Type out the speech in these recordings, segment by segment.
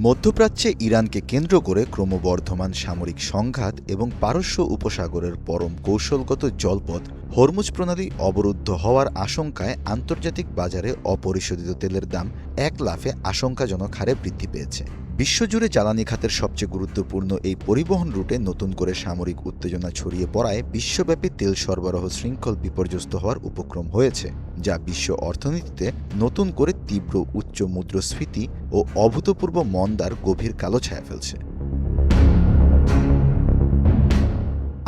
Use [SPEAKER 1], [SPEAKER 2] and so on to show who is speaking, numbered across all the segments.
[SPEAKER 1] মধ্যপ্রাচ্যে ইরানকে কেন্দ্র করে ক্রমবর্ধমান সামরিক সংঘাত এবং পারস্য উপসাগরের পরম কৌশলগত জলপথ হরমুজ প্রণালী অবরুদ্ধ হওয়ার আশঙ্কায় আন্তর্জাতিক বাজারে অপরিশোধিত তেলের দাম এক লাফে আশঙ্কাজনক হারে বৃদ্ধি পেয়েছে। বিশ্বজুড়ে জ্বালানি খাতের সবচেয়ে গুরুত্বপূর্ণ এই পরিবহন রুটে নতুন করে সামরিক উত্তেজনা ছড়িয়ে পড়ায় বিশ্বব্যাপী তেল সরবরাহ শৃঙ্খল বিপর্যস্ত হওয়ার উপক্রম হয়েছে, যা বিশ্ব অর্থনীতিতে নতুন করে তীব্র উচ্চ মুদ্রাস্ফীতি ও অভূতপূর্ব মন্দার গভীর কালো ছায়া ফেলছে।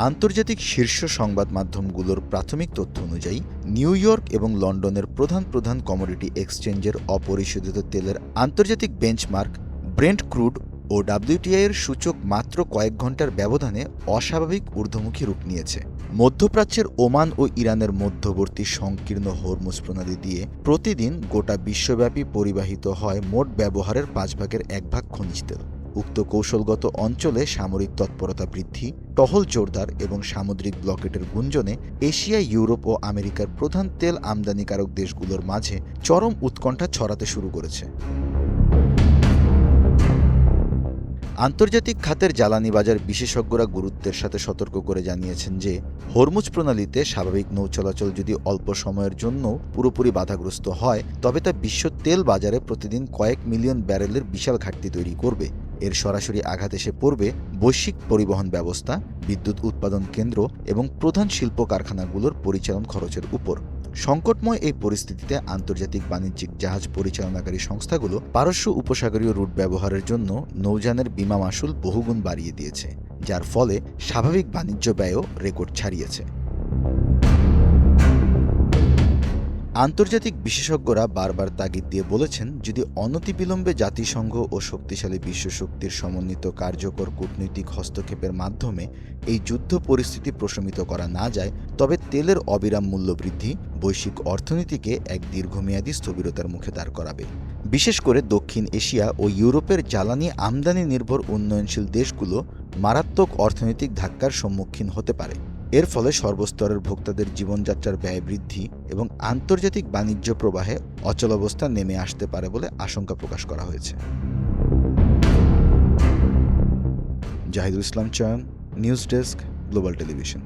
[SPEAKER 1] আন্তর্জাতিক শীর্ষ সংবাদ মাধ্যমগুলোর প্রাথমিক তথ্য অনুযায়ী নিউ ইয়র্ক এবং লন্ডনের প্রধান প্রধান কমোডিটি এক্সচেঞ্জের অপরিশোধিত তেলের আন্তর্জাতিক বেঞ্চমার্ক ব্রেন্ট ক্রুড ও WTI এর সূচক মাত্র কয়েক ঘণ্টার ব্যবধানে অস্বাভাবিক ঊর্ধ্বমুখী রূপ নিয়েছে। মধ্যপ্রাচ্যের ওমান ও ইরানের মধ্যবর্তী সংকীর্ণ হরমুজ প্রণালী দিয়ে প্রতিদিন গোটা বিশ্বব্যাপী পরিবাহিত হয় মোট ব্যবহারের 1/5 খনিজ তেল। উক্ত কৌশলগত অঞ্চলে সামরিক তৎপরতা বৃদ্ধি, টহল জোরদার এবং সামুদ্রিক ব্লকেটের গুঞ্জনে এশিয়া, ইউরোপ ও আমেরিকার প্রধান তেল আমদানিকারক দেশগুলোর মাঝে চরম উৎকণ্ঠা ছড়াতে শুরু করেছে। আন্তর্জাতিক খাতের জ্বালানি বাজার বিশেষজ্ঞরা গুরুত্বের সাথে সতর্ক করে জানিয়েছেন যে হরমুজ প্রণালীতে স্বাভাবিক নৌ চলাচল যদি অল্প সময়ের জন্য পুরোপুরি বাধাগ্রস্ত হয়, তবে তা বিশ্ব তেল বাজারে প্রতিদিন কয়েক মিলিয়ন ব্যারেলের বিশাল ঘাটতি তৈরি করবে। এর সরাসরি আঘাত এসে পড়বে বৈশ্বিক পরিবহন ব্যবস্থা, বিদ্যুৎ উৎপাদন কেন্দ্র এবং প্রধান শিল্প কারখানাগুলোর পরিচালন খরচের উপর। সংকটময় এই পরিস্থিতিতে আন্তর্জাতিক বাণিজ্যিক জাহাজ পরিচালনাকারী সংস্থাগুলো পারস্য উপসাগরীয় রুট ব্যবহারের জন্য নৌযানের বিমা মাশুল বহুগুণ বাড়িয়ে দিয়েছে, যার ফলে স্বাভাবিক বাণিজ্য ব্যয়ও রেকর্ড ছাড়িয়েছে। আন্তর্জাতিক বিশেষজ্ঞরা বারবার তাগিদ দিয়ে বলেছেন, যদি অনতিবিলম্বে জাতিসংঘ ও শক্তিশালী বিশ্বশক্তির সমন্বিত কার্যকর কূটনৈতিক হস্তক্ষেপের মাধ্যমে এই যুদ্ধ পরিস্থিতি প্রশমিত করা না যায়, তবে তেলের অবিরাম মূল্যবৃদ্ধি বৈশ্বিক অর্থনীতিকে এক দীর্ঘমেয়াদী স্থবিরতার মুখে দাঁড় করাবে। বিশেষ করে দক্ষিণ এশিয়া ও ইউরোপের জ্বালানি আমদানি নির্ভর উন্নয়নশীল দেশগুলো মারাত্মক অর্থনৈতিক ধাক্কার সম্মুখীন হতে পারে। এর ফলে সর্বস্তরের ভোক্তাদের জীবনযাত্রার ব্যয় বৃদ্ধি এবং আন্তর্জাতিক বাণিজ্য প্রবাহে অচলাবস্থা নেমে আসতে পারে বলে আশঙ্কা প্রকাশ করা হয়েছে। জাহিদুল ইসলাম চয়ন, নিউজ ডেস্ক, গ্লোবাল টেলিভিশন।